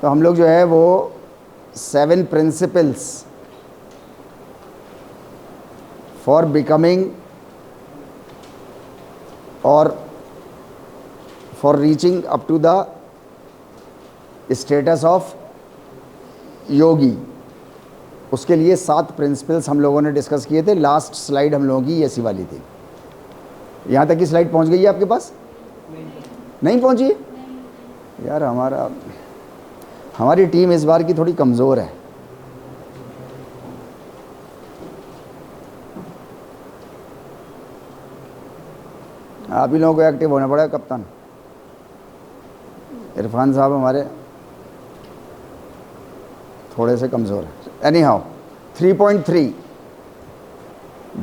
तो हम लोग जो है वो 7 प्रिंसिपल्स फॉर बिकमिंग और for reaching up to the status of yogi, उसके लिए 7 प्रिंसिपल्स हम लोगों ने डिस्कस किए थे। लास्ट स्लाइड हम लोगों की ऐसी वाली थी। यहाँ तक की स्लाइड पहुँच गई है आपके पास? नहीं पहुँची यार? हमारी टीम इस बार की थोड़ी कमज़ोर है। आप ही लोगों को एक्टिव होना पड़ेगा कप्तान। इरफान साहब हमारे थोड़े से कमज़ोर है। Any how 3.3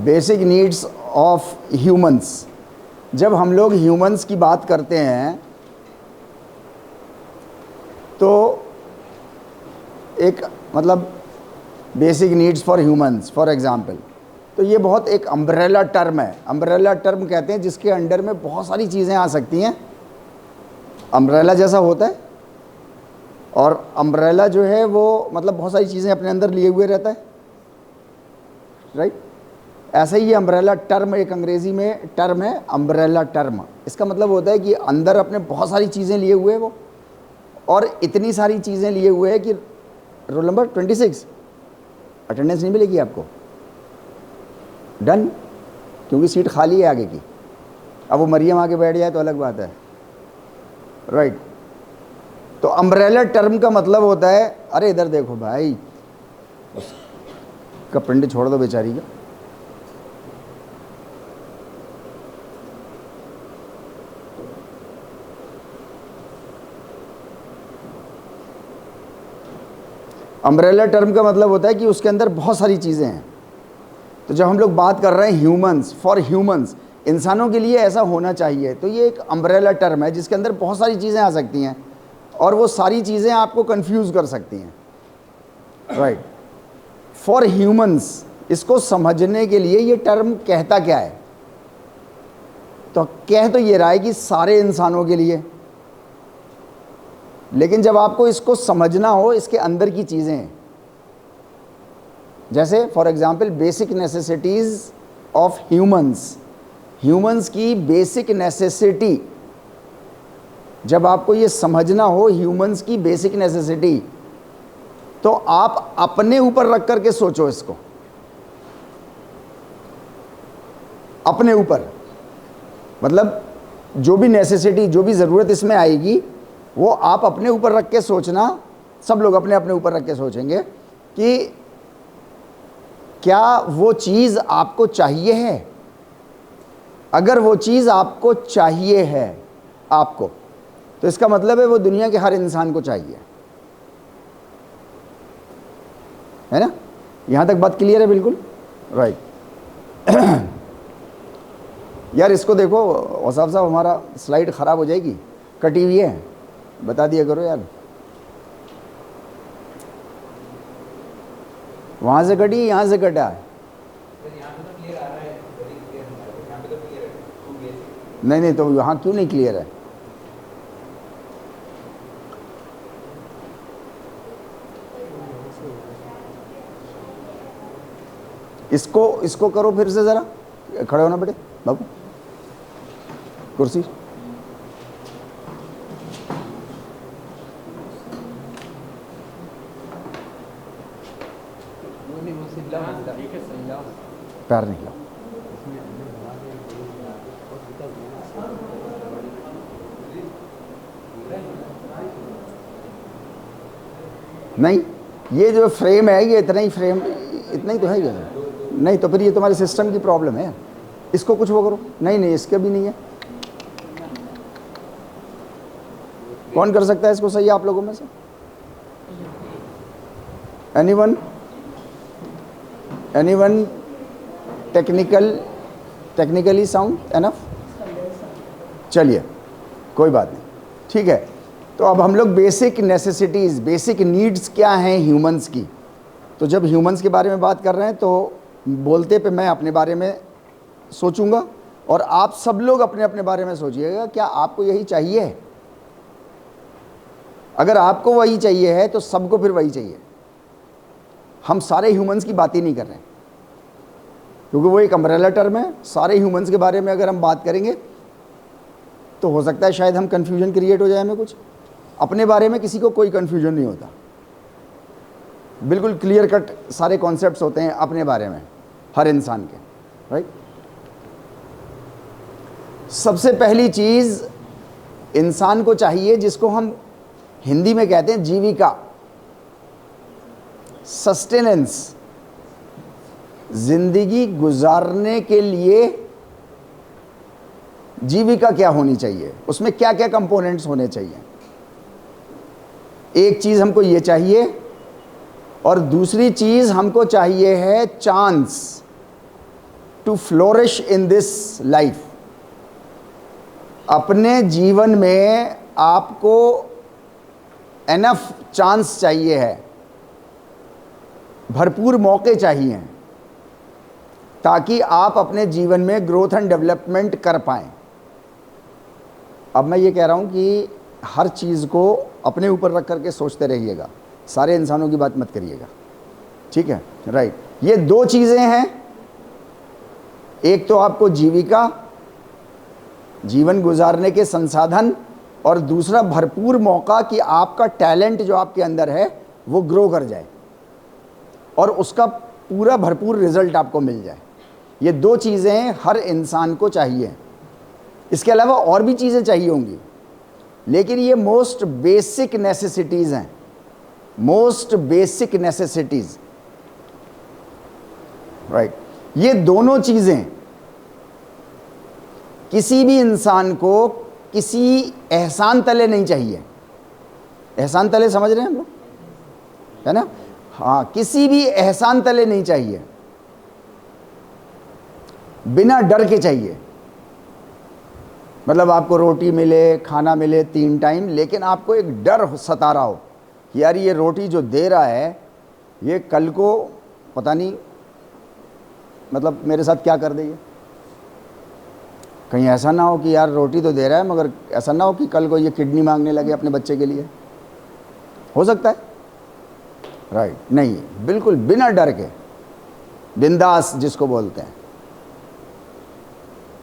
basic needs of humans. जब हम लोग ह्यूमंस की बात करते हैं तो एक मतलब basic needs for humans for example, तो ये बहुत एक अम्ब्रेला टर्म है। अम्ब्रेला टर्म कहते हैं जिसके अंडर में बहुत सारी चीज़ें आ सकती हैं। अम्ब्रेला जैसा होता है और अम्ब्रेला जो है वो मतलब बहुत सारी चीज़ें अपने अंदर लिए हुए रहता है, राइट। ऐसे ही ये अम्ब्रेला टर्म एक अंग्रेज़ी में टर्म है, अम्ब्रेला टर्म। इसका मतलब होता है कि अंदर अपने बहुत सारी चीज़ें लिए हुए हैं वो, और इतनी सारी चीज़ें लिए हुए हैं कि रोल नंबर 26 अटेंडेंस नहीं मिलेगी आपको। डन, क्योंकि सीट खाली है आगे की। अब वो मरियम आके बैठ जाए तो अलग बात है, राइट। तो अम्ब्रेला टर्म का मतलब होता है, अरे इधर देखो भाई, उसका पिंड छोड़ दो बेचारी का। अम्ब्रेला टर्म का मतलब होता है कि उसके अंदर बहुत सारी चीज़ें हैं। तो जब हम लोग बात कर रहे हैं ह्यूमंस, फॉर ह्यूमंस, इंसानों के लिए ऐसा होना चाहिए, तो ये एक अम्ब्रेला टर्म है जिसके अंदर बहुत सारी चीज़ें आ सकती हैं और वो सारी चीज़ें आपको कंफ्यूज कर सकती हैं, राइट। फॉर ह्यूमंस, इसको समझने के लिए ये टर्म कहता क्या है? तो कह तो ये रहा है कि सारे इंसानों के लिए, लेकिन जब आपको इसको समझना हो, इसके अंदर की चीज़ें, जैसे for example basic necessities of humans, humans की बेसिक नेसेसिटी, जब आपको ये समझना हो ह्यूमंस की बेसिक नेसेसिटी, तो आप अपने ऊपर रख करके सोचो इसको, अपने ऊपर। मतलब जो भी नेसेसिटी, जो भी ज़रूरत इसमें आएगी, वो आप अपने ऊपर रख के सोचना। सब लोग अपने अपने ऊपर रख के सोचेंगे कि क्या वो चीज़ आपको चाहिए है। अगर वो चीज़ आपको चाहिए है आपको, तो इसका मतलब है वो दुनिया के हर इंसान को चाहिए, है ना? यहाँ तक बात क्लियर है? बिल्कुल राइट। यार इसको देखो औसाफ साहब, हमारा स्लाइड ख़राब हो जाएगी, कटी हुई है, बता दिया करो यार। वहाँ से कटी, यहाँ से कटा है? नहीं नहीं, तो यहाँ क्यों नहीं क्लियर है? इसको करो फिर से, ज़रा खड़े होना बेटे बाबू, कुर्सी। पैर नहीं ला। नहीं, ये जो फ्रेम है ये इतना ही फ्रेम, इतना ही तो है ये। नहीं तो फिर ये तुम्हारे सिस्टम की प्रॉब्लम है। इसको कुछ वो करो। नहीं नहीं, इसका भी नहीं है। कौन कर सकता है इसको सही आप लोगों में से? Anyone? Anyone technically sound enough? चलिए कोई बात नहीं, ठीक है। तो अब हम लोग बेसिक नेसेसिटीज़, बेसिक नीड्स क्या हैं ह्यूमंस की। तो जब ह्यूमंस के बारे में बात कर रहे हैं तो बोलते पे मैं अपने बारे में सोचूंगा और आप सब लोग अपने अपने बारे में सोचिएगा, क्या आपको यही चाहिए? अगर आपको वही चाहिए है तो सबको फिर वही चाहिए। हम सारे ह्यूमंस की बात ही नहीं कर रहे हैं, क्योंकि वो एक अम्ब्रेला टर्म है। सारे ह्यूमंस के बारे में अगर हम बात करेंगे तो हो सकता है शायद हम कन्फ्यूजन क्रिएट हो जाए हमें कुछ। अपने बारे में किसी को कोई कन्फ्यूजन नहीं होता, बिल्कुल क्लियर कट सारे कॉन्सेप्ट्स होते हैं अपने बारे में हर इंसान के, राइट। सबसे पहली चीज़ इंसान को चाहिए, जिसको हम हिंदी में कहते हैं जीविका, सस्टेनेंस। जिंदगी गुजारने के लिए जीविका क्या होनी चाहिए, उसमें क्या क्या कंपोनेंट्स होने चाहिए। एक चीज़ हमको ये चाहिए, और दूसरी चीज़ हमको चाहिए है chance to flourish in this life. अपने जीवन में आपको एनफ चांस चाहिए है, भरपूर मौके चाहिए, ताकि आप अपने जीवन में ग्रोथ एंड डेवलपमेंट कर पाएँ। अब मैं ये कह रहा हूँ कि हर चीज़ को अपने ऊपर रख करके सोचते रहिएगा, सारे इंसानों की बात मत करिएगा, ठीक है, राइट। ये दो चीज़ें हैं, एक तो आपको जीविका, जीवन गुजारने के संसाधन, और दूसरा भरपूर मौका कि आपका टैलेंट जो आपके अंदर है वो ग्रो कर जाए और उसका पूरा भरपूर रिजल्ट आपको मिल जाए। ये दो चीज़ें हर इंसान को चाहिए। इसके अलावा और भी चीज़ें चाहिए होंगी, लेकिन ये मोस्ट बेसिक नेसेसिटीज़ हैं, मोस्ट बेसिक नेसेसिटीज़, राइट। ये दोनों चीज़ें किसी भी इंसान को किसी एहसान तले नहीं चाहिए। एहसान तले समझ रहे हैं हम लोग, है ना? हाँ, किसी भी एहसान तले नहीं चाहिए, बिना डर के चाहिए। मतलब आपको रोटी मिले, खाना मिले 3 टाइम, लेकिन आपको एक डर सता रहा हो कि यार ये रोटी जो दे रहा है ये कल को पता नहीं मतलब मेरे साथ क्या कर देगी। कहीं ऐसा ना हो कि यार रोटी तो दे रहा है मगर ऐसा ना हो कि कल को ये किडनी मांगने लगे अपने बच्चे के लिए। हो सकता है, राइट। नहीं, बिल्कुल बिना डर के, बिंदास जिसको बोलते हैं।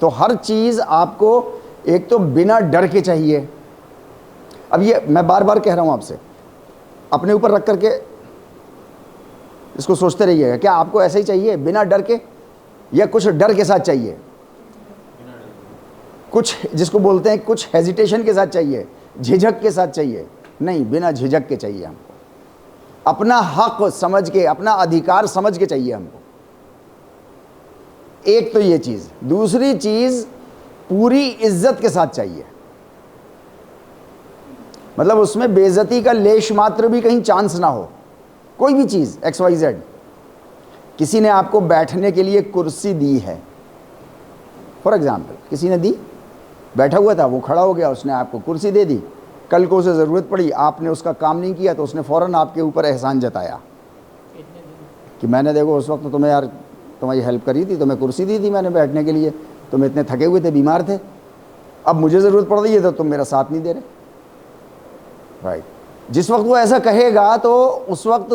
तो हर चीज़ आपको एक तो बिना डर के चाहिए। अब ये मैं बार बार कह रहा हूँ आपसे, अपने ऊपर रख करके इसको सोचते रहिएगा, क्या आपको ऐसे ही चाहिए बिना डर के, या कुछ डर के साथ चाहिए? कुछ जिसको बोलते हैं कुछ हेजिटेशन के साथ चाहिए, झिझक के साथ चाहिए? नहीं, बिना झिझक के चाहिए हमको। अपना हक समझ के, अपना अधिकार समझ के चाहिए हमको। एक तो ये चीज़। दूसरी चीज़ पूरी इज्जत के साथ चाहिए। मतलब उसमें बेइज्जती का लेश मात्र भी कहीं चांस ना हो। कोई भी चीज़ XYZ, किसी ने आपको बैठने के लिए कुर्सी दी है, फॉर एग्जाम्पल किसी ने दी, बैठा हुआ था, वो खड़ा हो गया, उसने आपको कुर्सी दे दी। कल को उसे ज़रूरत पड़ी, आपने उसका काम नहीं किया तो उसने फ़ौरन आपके ऊपर एहसान जताया कि मैंने देखो उस वक्त तो तुम्हें यार तुम्हारी हेल्प करी थी, तुम्हें कुर्सी दी थी मैंने बैठने के लिए, तुम इतने थके हुए थे, बीमार थे, अब मुझे ज़रूरत पड़ रही है तो तुम मेरा साथ नहीं दे रहे, राइट। जिस वक्त वो ऐसा कहेगा तो उस वक्त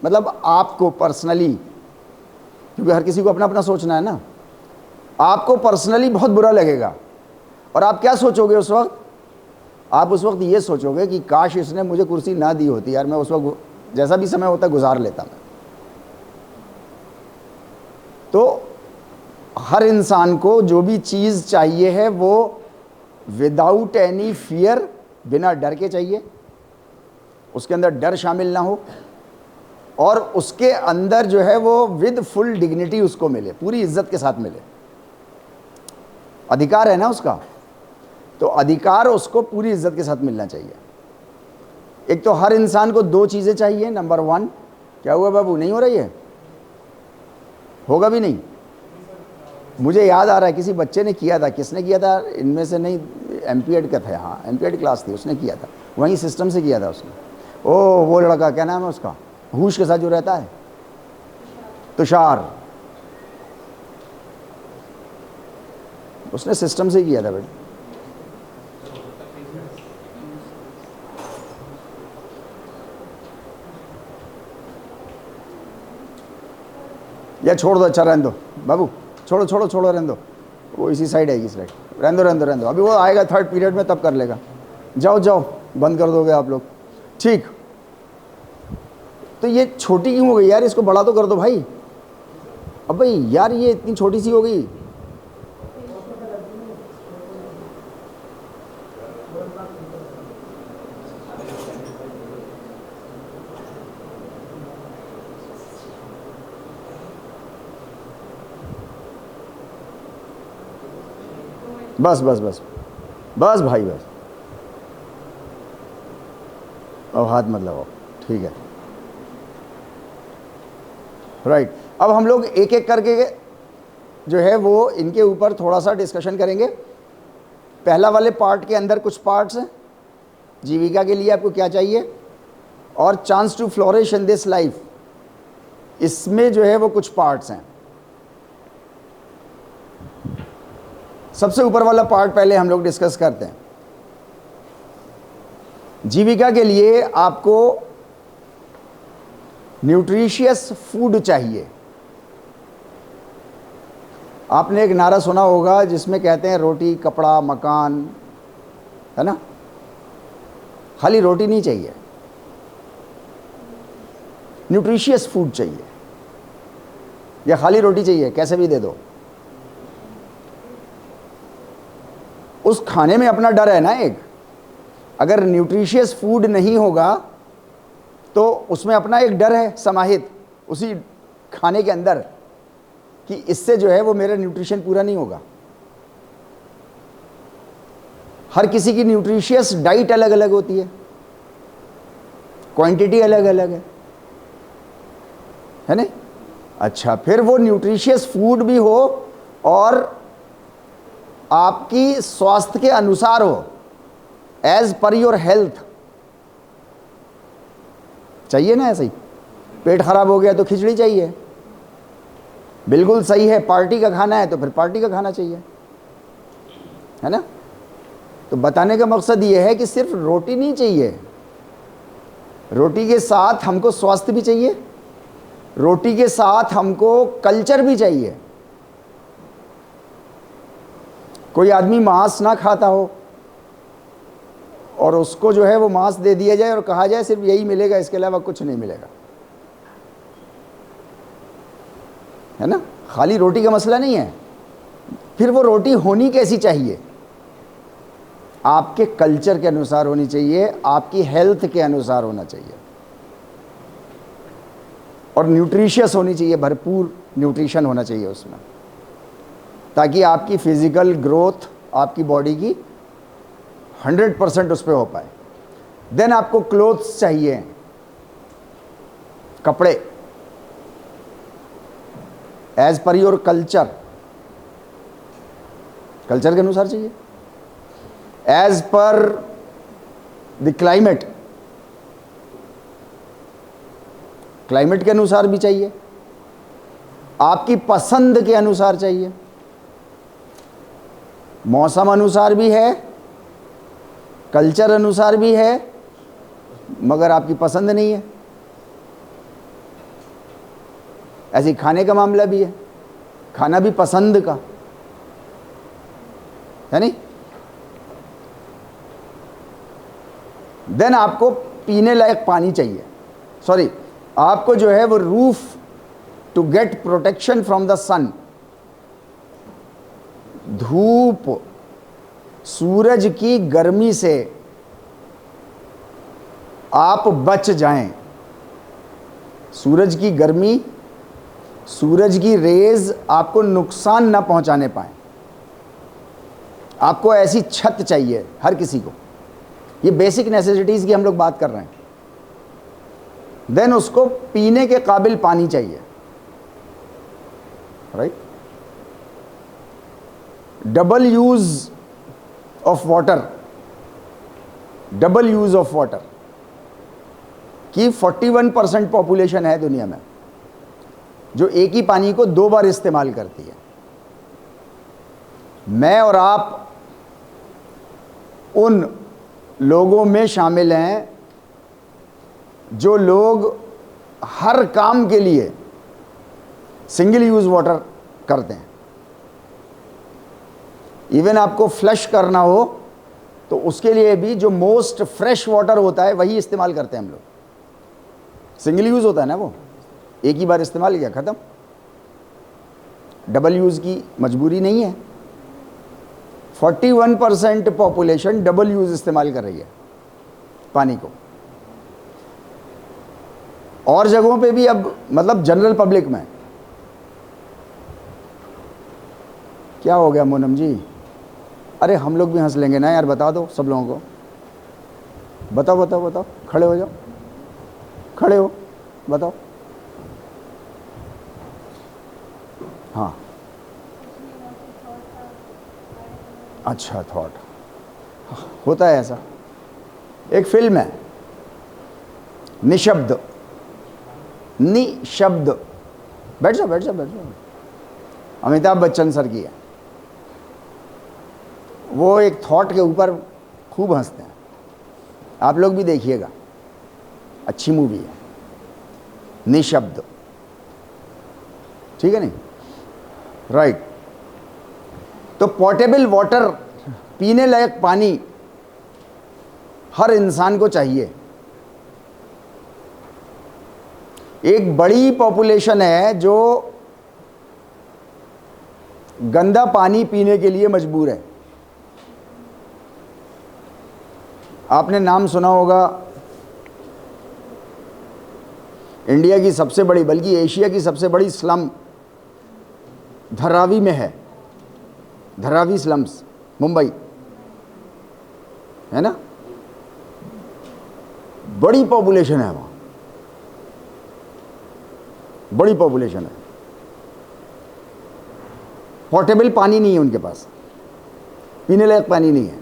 मतलब आपको पर्सनली, क्योंकि हर किसी को अपना अपना सोचना है ना, आपको पर्सनली बहुत बुरा लगेगा। और आप क्या सोचोगे उस वक्त? आप उस वक्त ये सोचोगे कि काश इसने मुझे कुर्सी ना दी होती, यार मैं उस वक्त जैसा भी समय होता गुजार लेता मैं। तो हर इंसान को जो भी चीज़ चाहिए है वो विदाउट एनी फियर, बिना डर के चाहिए, उसके अंदर डर शामिल ना हो, और उसके अंदर जो है वो विद फुल डिग्निटी उसको मिले, पूरी इज्जत के साथ मिले। अधिकार है ना उसका, तो अधिकार उसको पूरी इज्जत के साथ मिलना चाहिए। एक तो हर इंसान को 2 चीज़ें चाहिए। नंबर 1, क्या हुआ बाबू, नहीं हो रही है? होगा भी नहीं। मुझे याद आ रहा है किसी बच्चे ने किया था, किसने किया था इनमें से, नहीं MP.Ed का था, हाँ MP.Ed क्लास थी, उसने किया था, वहीं सिस्टम से किया था उसने। ओ वो लड़का, क्या नाम है उसका, हुश के साथ जो रहता है, तुषार, उसने सिस्टम से किया था बेटा। या छोड़ दो, अच्छा रहने दो बाबू, छोड़ो छोड़ो छोड़ो, रहने दो, वो इसी साइड आएगी, इस साइड, रहने दो रहने दो रहने दो, अभी वो आएगा थर्ड पीरियड में तब कर लेगा। जाओ जाओ, बंद कर दोगे आप लोग, ठीक। तो ये छोटी क्यों हो गई यार, इसको बड़ा तो कर दो भाई। अब भाई यार ये इतनी छोटी सी हो गई। बस बस बस बस भाई बस, अब हाथ मत लगाओ, ठीक है, राइट। अब हम लोग एक एक करके जो है वो इनके ऊपर थोड़ा सा डिस्कशन करेंगे। पहला वाले पार्ट के अंदर कुछ पार्ट्स हैं, जीविका के लिए आपको क्या चाहिए, और chance to flourish in this life, इसमें जो है वो कुछ पार्ट्स हैं। सबसे ऊपर वाला पार्ट पहले हम लोग डिस्कस करते हैं। जीविका के लिए आपको न्यूट्रिशियस फूड चाहिए। आपने एक नारा सुना होगा जिसमें कहते हैं रोटी कपड़ा मकान, है ना। खाली रोटी नहीं चाहिए, न्यूट्रिशियस फूड चाहिए, या खाली रोटी चाहिए, कैसे भी दे दो। उस खाने में अपना डर है ना एक, अगर न्यूट्रिशियस फूड नहीं होगा तो उसमें अपना एक डर है समाहित उसी खाने के अंदर कि इससे जो है वो मेरा न्यूट्रिशन पूरा नहीं होगा। हर किसी की न्यूट्रिशियस डाइट अलग अलग होती है, क्वांटिटी अलग अलग है ना। अच्छा, फिर वो न्यूट्रिशियस फूड भी हो और आपकी स्वास्थ्य के अनुसार हो, एज पर योर हेल्थ चाहिए ना। ऐसे ही पेट खराब हो गया तो खिचड़ी चाहिए, बिल्कुल सही है। पार्टी का खाना है तो फिर पार्टी का खाना चाहिए, है ना। तो बताने का मकसद ये है कि सिर्फ रोटी नहीं चाहिए, रोटी के साथ हमको स्वास्थ्य भी चाहिए, रोटी के साथ हमको कल्चर भी चाहिए। कोई आदमी मांस ना खाता हो और उसको जो है वो मांस दे दिया जाए और कहा जाए सिर्फ यही मिलेगा, इसके अलावा कुछ नहीं मिलेगा, है ना। खाली रोटी का मसला नहीं है। फिर वो रोटी होनी कैसी चाहिए, आपके कल्चर के अनुसार होनी चाहिए, आपकी हेल्थ के अनुसार होना चाहिए, और न्यूट्रिशियस होनी चाहिए, भरपूर न्यूट्रिशन होना चाहिए उसमें, ताकि आपकी फिजिकल ग्रोथ आपकी बॉडी की 100% उस पर हो पाए। देन आपको क्लोथ्स चाहिए, कपड़े, as per your culture, culture के अनुसार चाहिए, as per the climate, climate के अनुसार भी चाहिए, आपकी पसंद के अनुसार चाहिए। मौसम अनुसार भी है, कल्चर अनुसार भी है, मगर आपकी पसंद नहीं है। ऐसे खाने का मामला भी है, खाना भी पसंद का है नहीं। देन आपको पीने लायक पानी चाहिए, सॉरी, आपको जो है वो roof to get protection from the sun, धूप सूरज की गर्मी से आप बच जाएं। सूरज की गर्मी, सूरज की रेज आपको नुकसान ना पहुंचाने पाए। आपको ऐसी छत चाहिए हर किसी को, ये बेसिक नेसेसिटीज की हम लोग बात कर रहे हैं। देन उसको पीने के काबिल पानी चाहिए, right. Double use of water, double use of water की 41% पॉपुलेशन है दुनिया में जो एक ही पानी को 2 बार इस्तेमाल करती है। मैं और आप उन लोगों में शामिल हैं जो लोग हर काम के लिए सिंगल यूज़ वाटर करते हैं। इवन आपको फ्लश करना हो तो उसके लिए भी जो मोस्ट फ्रेश वाटर होता है वही इस्तेमाल करते हैं हम लोग। सिंगल यूज़ होता है ना, वो एक ही बार इस्तेमाल किया, ख़त्म। डबल यूज़ की मजबूरी नहीं है। 41% पॉपुलेशन डबल यूज़ इस्तेमाल कर रही है पानी को। और जगहों पे भी अब मतलब जनरल पब्लिक में क्या हो गया मोनम जी? अरे हम लोग भी हंस लेंगे ना यार, बता दो सब लोगों को, बताओ बताओ बताओ, खड़े हो जाओ, खड़े हो, बताओ। हाँ अच्छा, थॉट होता है ऐसा। एक फिल्म है निशब्द, निशब्द, बैठ जाओ बैठ जाओ बैठ जाओ, अमिताभ बच्चन सर की है। वो एक थॉट के ऊपर खूब हंसते हैं, आप लोग भी देखिएगा, अच्छी मूवी है निशब्द, ठीक है नहीं? राइट। तो पोर्टेबल वाटर, पीने लायक पानी हर इंसान को चाहिए। एक बड़ी पॉपुलेशन है जो गंदा पानी पीने के लिए मजबूर है। आपने नाम सुना होगा, इंडिया की सबसे बड़ी, बल्कि एशिया की सबसे बड़ी स्लम धारावी में है, धारावी स्लम्स, मुंबई, है ना? बड़ी पॉपुलेशन है वहाँ, बड़ी पॉपुलेशन है। पोर्टेबल पानी नहीं है उनके पास, पीने लायक पानी नहीं है,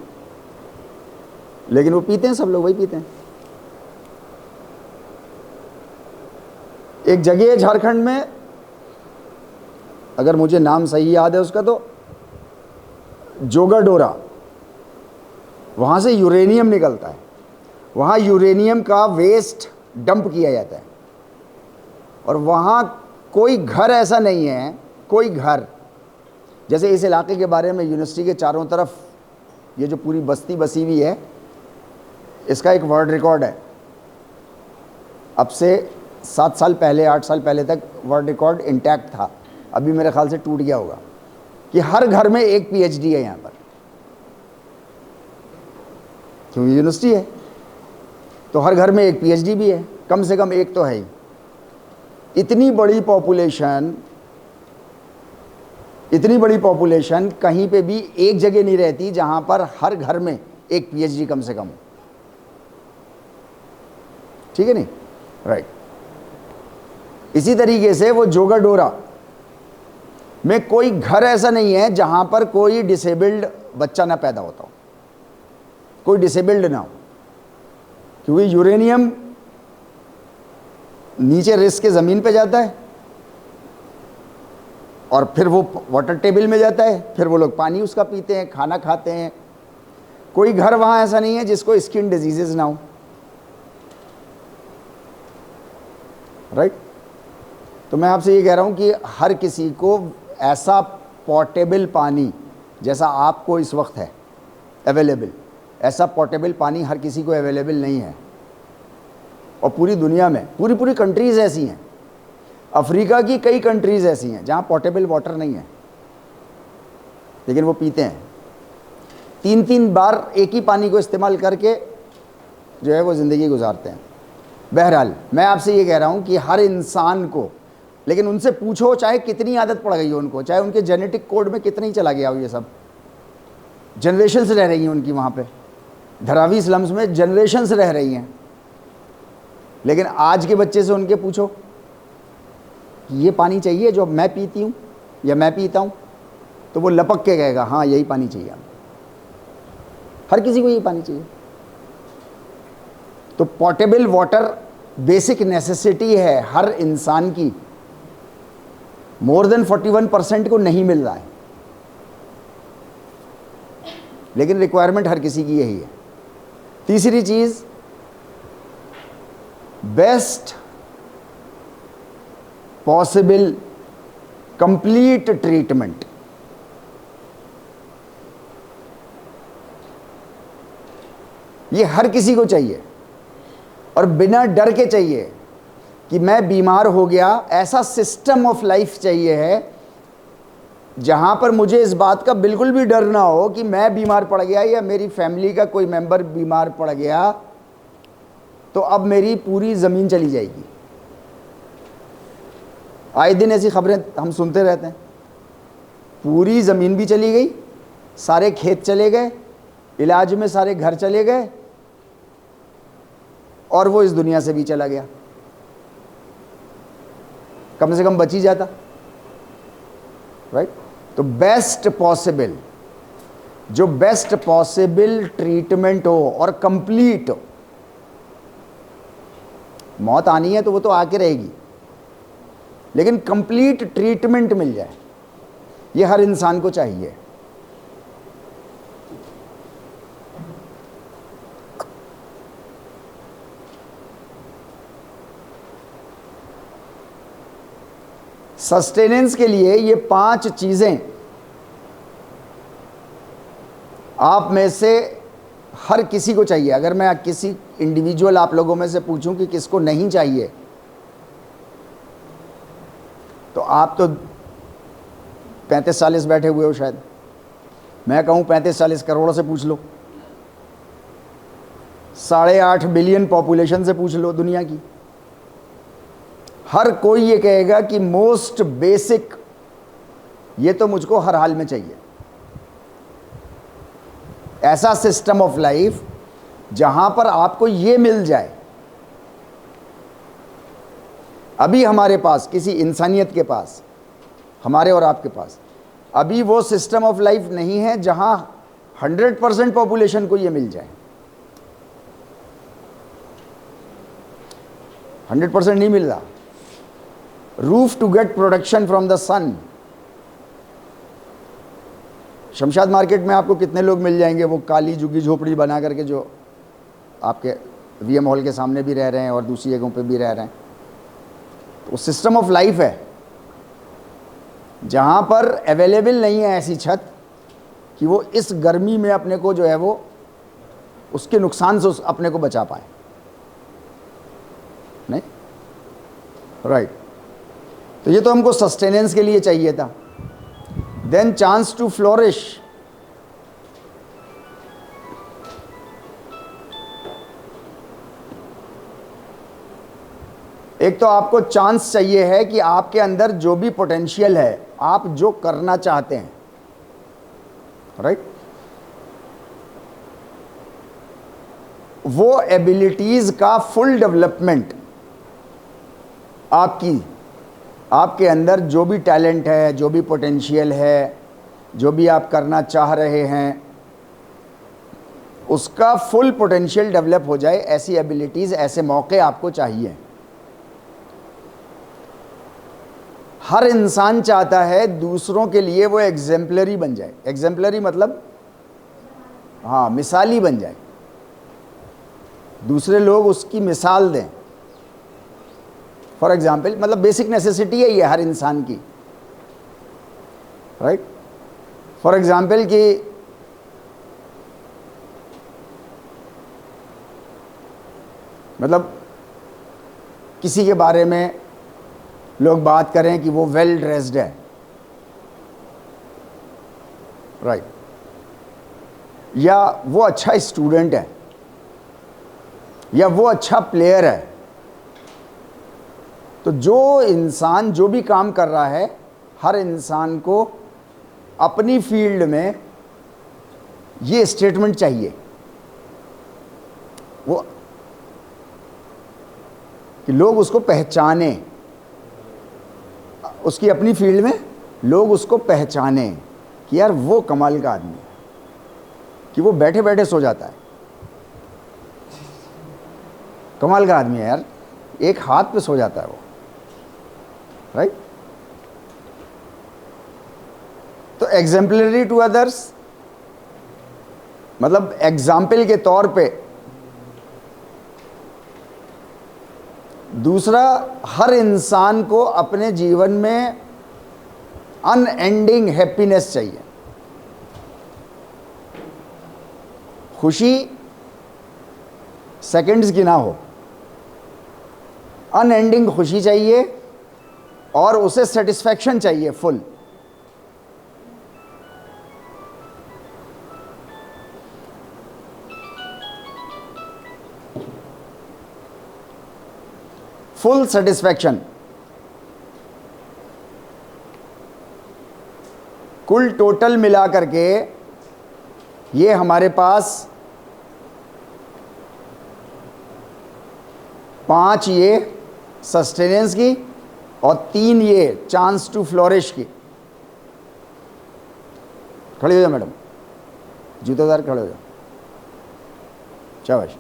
लेकिन वो पीते हैं, सब लोग वही पीते हैं। एक जगह है झारखंड में, अगर मुझे नाम सही याद है उसका, तो जोगाडोरा, वहाँ से यूरेनियम निकलता है। वहाँ यूरेनियम का वेस्ट डंप किया जाता है, और वहाँ कोई घर ऐसा नहीं है, कोई घर, जैसे इस इलाके के बारे में यूनिवर्सिटी के चारों तरफ ये जो पूरी बस्ती बसी हुई है, इसका एक वर्ल्ड रिकॉर्ड है। अब से 7 साल पहले, 8 साल पहले तक वर्ल्ड रिकॉर्ड इंटैक्ट था, अभी मेरे ख्याल से टूट गया होगा, कि हर घर में एक पीएचडी है यहाँ पर, क्योंकि यूनिवर्सिटी है तो हर घर में एक पीएचडी भी है, कम से कम एक तो है ही। इतनी बड़ी पॉपुलेशन कहीं पे भी एक जगह नहीं रहती जहां पर हर घर में एक पीएचडी कम से कम, ठीक है नहीं? राइट। इसी तरीके से वो जोगाडोरा में कोई घर ऐसा नहीं है जहां पर कोई डिसेबल्ड बच्चा ना पैदा होता हो, कोई डिसेबल्ड ना हो, क्योंकि यूरेनियम नीचे रिस के ज़मीन पे जाता है, और फिर वो वाटर टेबल में जाता है, फिर वो लोग पानी उसका पीते हैं, खाना खाते हैं। कोई घर वहाँ ऐसा नहीं है जिसको स्किन डिजीजेज ना हो, राइट। तो मैं आपसे ये कह रहा हूँ कि हर किसी को ऐसा पोर्टेबल पानी, जैसा आपको इस वक्त है अवेलेबल, ऐसा पोर्टेबल पानी हर किसी को अवेलेबल नहीं है। और पूरी दुनिया में पूरी कंट्रीज़ ऐसी हैं, अफ्रीका की कई कंट्रीज़ ऐसी हैं जहाँ पोर्टेबल वाटर नहीं है, लेकिन वो पीते हैं 3-3 बार एक ही पानी को इस्तेमाल करके जो है वो ज़िंदगी गुजारते हैं। बहरहाल मैं आपसे ये कह रहा हूँ कि हर इंसान को, लेकिन उनसे पूछो चाहे कितनी आदत पड़ गई हो उनको, चाहे उनके जेनेटिक कोड में कितना ही चला गया हो, ये सब जनरेशन से रह रही हैं उनकी वहाँ पे धारावी स्लम्स में, जनरेशन से रह रही हैं, लेकिन आज के बच्चे से उनके पूछो ये पानी चाहिए जो मैं पीती हूँ या मैं पीता हूँ, तो वो लपक के कहेगा हाँ यही पानी चाहिए, हर किसी को यही पानी चाहिए। तो पोर्टेबल वाटर बेसिक नेसेसिटी है हर इंसान की, मोर देन 41% को नहीं मिल रहा है, लेकिन रिक्वायरमेंट हर किसी की यही है। तीसरी चीज़, बेस्ट पॉसिबल कंप्लीट ट्रीटमेंट। ये हर किसी को चाहिए और बिना डर के चाहिए कि मैं बीमार हो गया। ऐसा सिस्टम ऑफ लाइफ चाहिए है जहां पर मुझे इस बात का बिल्कुल भी डर ना हो कि मैं बीमार पड़ गया या मेरी फैमिली का कोई मेंबर बीमार पड़ गया तो अब मेरी पूरी ज़मीन चली जाएगी। आए दिन ऐसी खबरें हम सुनते रहते हैं, पूरी ज़मीन भी चली गई, सारे खेत चले गए, इलाज में सारे घर चले गए और वो इस दुनिया से भी चला गया। कम से कम बच ही जाता, राइट? तो बेस्ट पॉसिबल, जो बेस्ट पॉसिबल ट्रीटमेंट हो और कंप्लीट हो। मौत आनी है तो वो तो आके रहेगी, लेकिन कंप्लीट ट्रीटमेंट मिल जाए, ये हर इंसान को चाहिए। सस्टेनेंस के लिए ये 5 चीजें आप में से हर किसी को चाहिए। अगर मैं किसी इंडिविजुअल आप लोगों में से पूछूं कि किसको नहीं चाहिए, तो आप तो 35-40 बैठे हुए हो शायद। मैं कहूं 35-40 करोड़ से पूछ लो, 8.5 बिलियन पॉपुलेशन से पूछ लो दुनिया की, हर कोई ये कहेगा कि मोस्ट बेसिक ये तो मुझको हर हाल में चाहिए। ऐसा सिस्टम ऑफ लाइफ जहां पर आपको ये मिल जाए। अभी हमारे पास, किसी इंसानियत के पास, हमारे और आपके पास अभी वो सिस्टम ऑफ लाइफ नहीं है जहां 100% पॉपुलेशन को ये मिल जाए। 100% नहीं मिल रहा। Roof to get protection from the sun. Shamshad market में आपको कितने लोग मिल जाएंगे वो काली झुग्गी झोपड़ी बना करके, जो आपके वीएम हॉल के सामने भी रह रहे हैं और दूसरी जगहों पे भी रह रहे हैं। तो सिस्टम ऑफ लाइफ है जहां पर अवेलेबल नहीं है ऐसी छत कि वो इस गर्मी में अपने को जो है वो उसके नुकसान से अपने को बचा पाए। नहीं, राइट। तो ये तो हमको सस्टेनेंस के लिए चाहिए था। Then chance to flourish. एक तो आपको चांस चाहिए है कि आपके अंदर जो भी पोटेंशियल है, आप जो करना चाहते हैं, राइट, वो एबिलिटीज का फुल डेवलपमेंट आपके अंदर जो भी टैलेंट है, जो भी पोटेंशियल है, जो भी आप करना चाह रहे हैं, उसका फुल पोटेंशियल डेवलप हो जाए। ऐसी एबिलिटीज, ऐसे मौके आपको चाहिए। हर इंसान चाहता है दूसरों के लिए वो एग्जेम्पलरी बन जाए। एग्जेम्पलरी मतलब हाँ, मिसाली बन जाए, दूसरे लोग उसकी मिसाल दें। फॉर एग्जाम्पल, मतलब बेसिक नेसेसिटी है ये हर इंसान की, राइट। फॉर एग्जाम्पल कि मतलब किसी के बारे में लोग बात करें कि वो वेल ड्रेस्ड है, राइट, या वो अच्छा स्टूडेंट है, या वो अच्छा प्लेयर है। तो जो इंसान जो भी काम कर रहा है, हर इंसान को अपनी फील्ड में ये स्टेटमेंट चाहिए वो, कि लोग उसको पहचाने, उसकी अपनी फील्ड में लोग उसको पहचाने कि यार वो कमाल का आदमी है, कि वो बैठे बैठे सो जाता है, कमाल का आदमी है यार, एक हाथ पे सो जाता है वो, राइट। तो एग्जाम्पलरी टू अदर्स मतलब एग्जाम्पल के तौर पे। दूसरा, हर इंसान को अपने जीवन में अनएंडिंग हैप्पीनेस चाहिए। खुशी सेकंड्स की ना हो, अनएंडिंग खुशी चाहिए और उसे सेटिस्फैक्शन चाहिए फुल। Full satisfaction. कुल टोटल मिला करके ये हमारे पास 5 ये सस्टेनेंस की और 3 ये चांस टू फ्लोरिश की। खड़े हो जाओ मैडम, जूतेदार खड़े हो जाओ, शाबाश।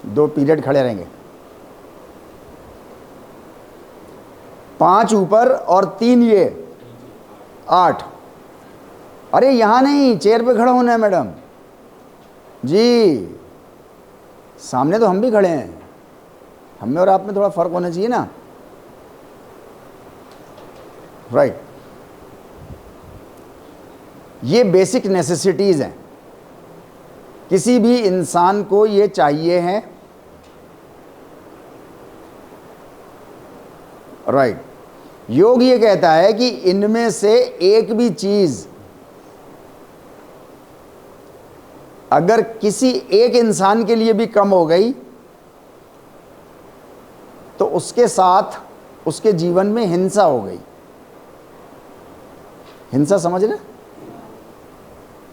2 पीरियड खड़े रहेंगे। 5 ऊपर और 3 ये 8। अरे यहां नहीं, चेयर पे खड़ा होना है मैडम जी। सामने तो हम भी खड़े हैं, हम में और आप में थोड़ा फर्क होना चाहिए ना, राइट। ये बेसिक नेसेसिटीज हैं, किसी भी इंसान को ये चाहिए हैं, राइट। योग ये कहता है कि इनमें से एक भी चीज अगर किसी एक इंसान के लिए भी कम हो गई तो उसके साथ उसके जीवन में हिंसा हो गई। हिंसा समझ रहे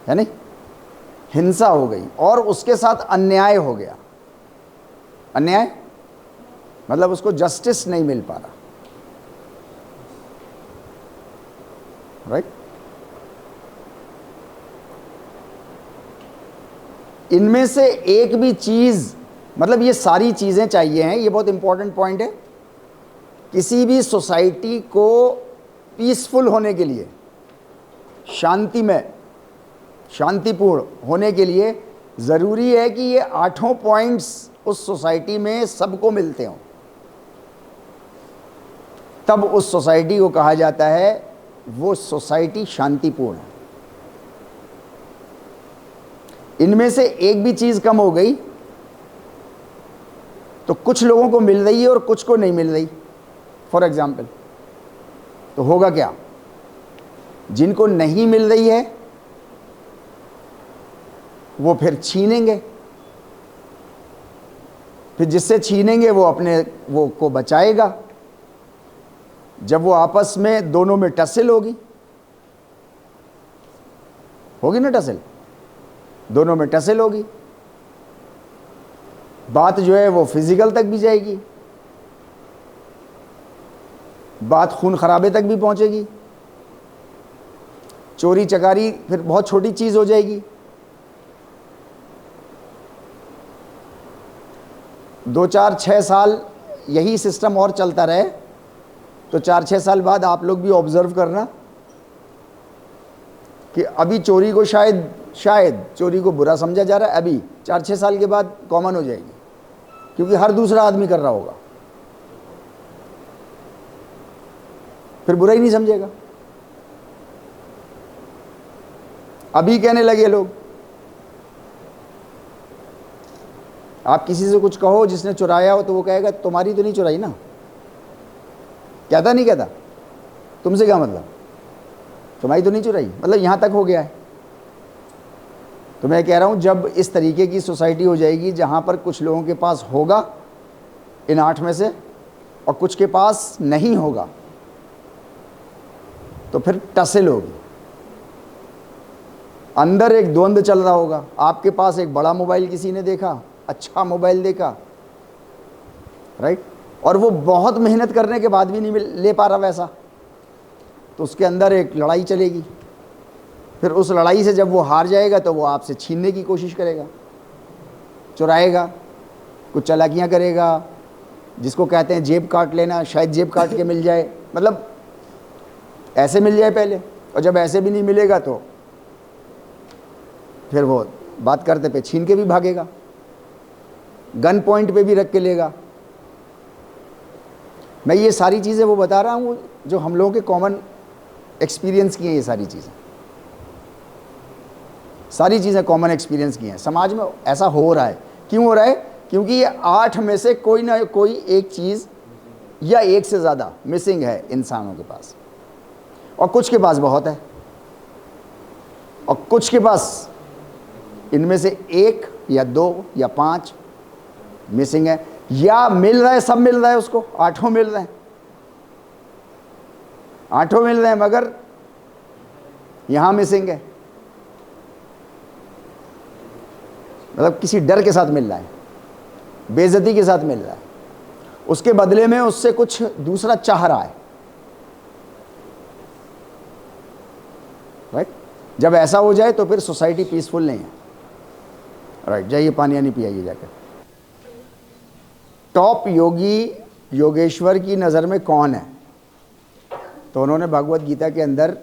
है नहीं? हिंसा हो गई और उसके साथ अन्याय हो गया। अन्याय मतलब उसको जस्टिस नहीं मिल पा रहा, राइट। इनमें से एक भी चीज, मतलब ये सारी चीजें चाहिए हैं, ये बहुत इंपॉर्टेंट पॉइंट है। किसी भी सोसाइटी को पीसफुल होने के लिए, शांति में, शांतिपूर्ण होने के लिए ज़रूरी है कि ये 8 पॉइंट्स उस सोसाइटी में सबको मिलते हों, तब उस सोसाइटी को कहा जाता है वो सोसाइटी शांतिपूर्ण है। इनमें से एक भी चीज़ कम हो गई तो कुछ लोगों को मिल रही है और कुछ को नहीं मिल रही, फॉर एग्जाम्पल। तो होगा क्या? जिनको नहीं मिल रही है वो फिर छीनेंगे, फिर जिससे छीनेंगे वो अपने वो को बचाएगा। जब वो आपस में दोनों में टसल होगी ना, टसल, दोनों में टसल होगी, बात जो है वो फिजिकल तक भी जाएगी, बात खून खराबे तक भी पहुंचेगी, चोरी चकारी फिर बहुत छोटी चीज हो जाएगी। 2, 4, 6 साल यही सिस्टम और चलता रहे तो 4-6 साल बाद आप लोग भी ऑब्जर्व करना कि अभी चोरी को शायद चोरी को बुरा समझा जा रहा है, अभी 4-6 साल के बाद कॉमन हो जाएगी, क्योंकि हर दूसरा आदमी कर रहा होगा, फिर बुरा ही नहीं समझेगा। अभी कहने लगे लोग, आप किसी से कुछ कहो जिसने चुराया हो तो वो कहेगा तुम्हारी तो नहीं चुराई ना, कहता नहीं कहता, तुमसे क्या मतलब, तुम्हारी तो नहीं चुराई, मतलब यहां तक हो गया है। तो मैं कह रहा हूं जब इस तरीके की सोसाइटी हो जाएगी जहां पर कुछ लोगों के पास होगा इन 8 में से और कुछ के पास नहीं होगा, तो फिर टसल होगी, अंदर एक द्वंद्व चल रहा होगा। आपके पास एक बड़ा मोबाइल किसी ने देखा, अच्छा मोबाइल देखा, राइट, और वो बहुत मेहनत करने के बाद भी नहीं ले पा रहा वैसा, तो उसके अंदर एक लड़ाई चलेगी। फिर उस लड़ाई से जब वो हार जाएगा तो वो आपसे छीनने की कोशिश करेगा, चुराएगा, कुछ चालाकियां करेगा, जिसको कहते हैं जेब काट लेना, शायद जेब काट के मिल जाए, मतलब ऐसे मिल जाए पहले, और जब ऐसे भी नहीं मिलेगा तो फिर वो बात करते पे छीन के भी भागेगा, गन पॉइंट पे भी रख के लेगा। मैं ये सारी चीज़ें वो बता रहा हूँ जो हम लोगों के कॉमन एक्सपीरियंस की हैं। ये सारी चीज़ें कॉमन एक्सपीरियंस की हैं। समाज में ऐसा हो रहा है। क्यों हो रहा है? क्योंकि ये 8 में से कोई ना कोई एक चीज़ या एक से ज़्यादा मिसिंग है इंसानों के पास, और कुछ के पास बहुत है, और कुछ के पास इनमें से 1 या 2 या 5 मिसिंग है, या मिल रहा है, सब मिल रहा है उसको, 8 मिल रहे हैं, 8 मिल रहे हैं, मगर यहां मिसिंग है। मतलब किसी डर के साथ मिल रहा है, बेइज्जती के साथ मिल रहा है, उसके बदले में उससे कुछ दूसरा चाह रहा है। राइट? जब ऐसा हो जाए तो फिर सोसाइटी पीसफुल नहीं है। राइट, जाइए पानी यानी पियाइए जाकर। टॉप योगी योगेश्वर की नज़र में कौन है? तो उन्होंने भगवत गीता के अंदर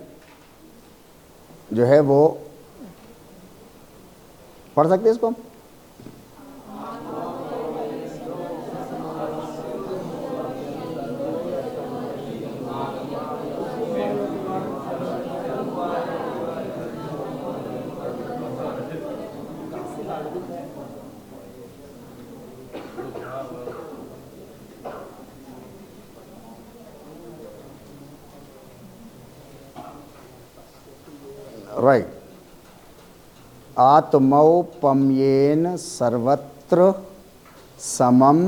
जो है वो पढ़ सकते हैं इसको हम। राइट, आत्मौपम्येन सर्वत्र समम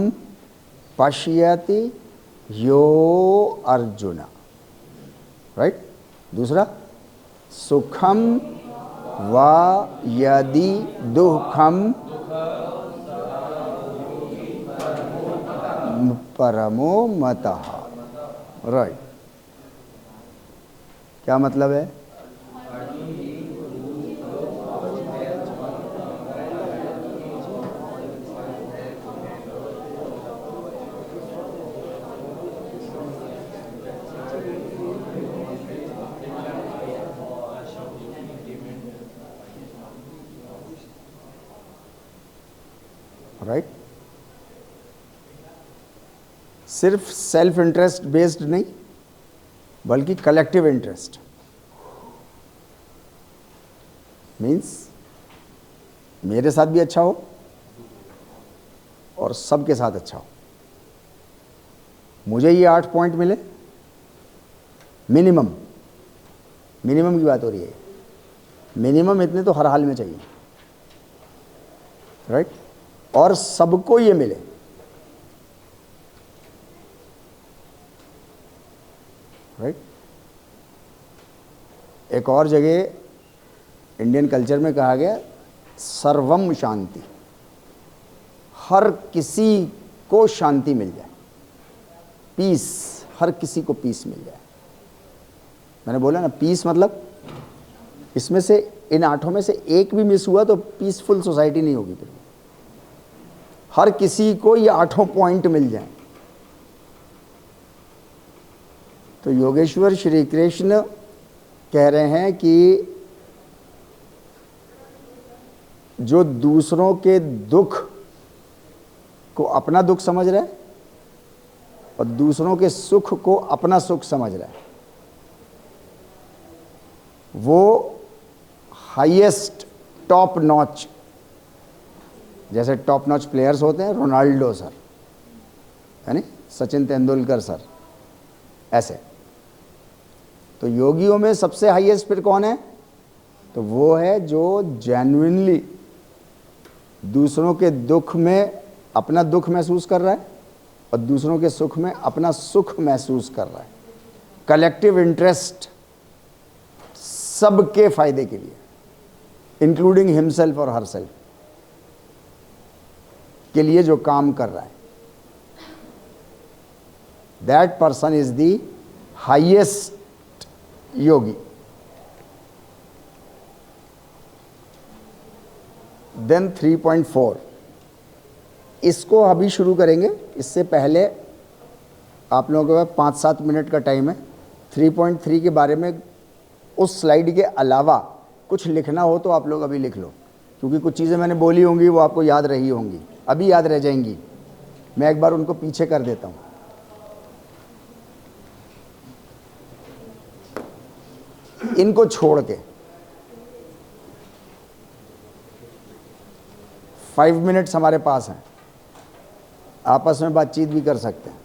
पश्यति यो अर्जुन। राइट, दूसरा सुखम वा यदि दुखम परमो मतः। राइट, क्या मतलब है? राइट, सिर्फ सेल्फ इंटरेस्ट बेस्ड नहीं, बल्कि कलेक्टिव इंटरेस्ट। मीन्स मेरे साथ भी अच्छा हो और सबके साथ अच्छा हो। मुझे ये 8 पॉइंट मिले मिनिमम की बात हो रही है। मिनिमम इतने तो हर हाल में चाहिए। राइट, और सबको ये मिले। राइट, एक और जगह इंडियन कल्चर में कहा गया सर्वम शांति, हर किसी को शांति मिल जाए, पीस, हर किसी को पीस मिल जाए। मैंने बोला ना, पीस मतलब इसमें से इन 8 में से एक भी मिस हुआ तो पीसफुल सोसाइटी नहीं होगी। फिर हर किसी को ये 8 पॉइंट मिल जाए। तो योगेश्वर श्री कृष्ण कह रहे हैं कि जो दूसरों के दुख को अपना दुख समझ रहा है और दूसरों के सुख को अपना सुख समझ रहा है, वो हाईएस्ट टॉप नॉच, जैसे टॉप नॉच प्लेयर्स होते हैं, रोनाल्डो सर, यानी सचिन तेंदुलकर सर, ऐसे। तो योगियों में सबसे हाईएस्ट फिर कौन है? तो वो है जो जेन्युइनली दूसरों के दुख में अपना दुख महसूस कर रहा है और दूसरों के सुख में अपना सुख महसूस कर रहा है। कलेक्टिव इंटरेस्ट, सबके फायदे के लिए, इंक्लूडिंग हिमसेल्फ और हरसेल्फ के लिए जो काम कर रहा है, that person is the highest yogi. Then 3.4, इसको अभी शुरू करेंगे। इससे पहले आप लोगों के पास 5-7 मिनट का टाइम है। 3.3 के बारे में उस स्लाइड के अलावा कुछ लिखना हो तो आप लोग अभी लिख लो, क्योंकि कुछ चीज़ें मैंने बोली होंगी वो आपको याद रही होंगी, अभी याद रह जाएंगी। मैं एक बार उनको पीछे कर देता हूँ। इनको छोड़ के 5 मिनट्स हमारे पास हैं, आपस में बातचीत भी कर सकते हैं।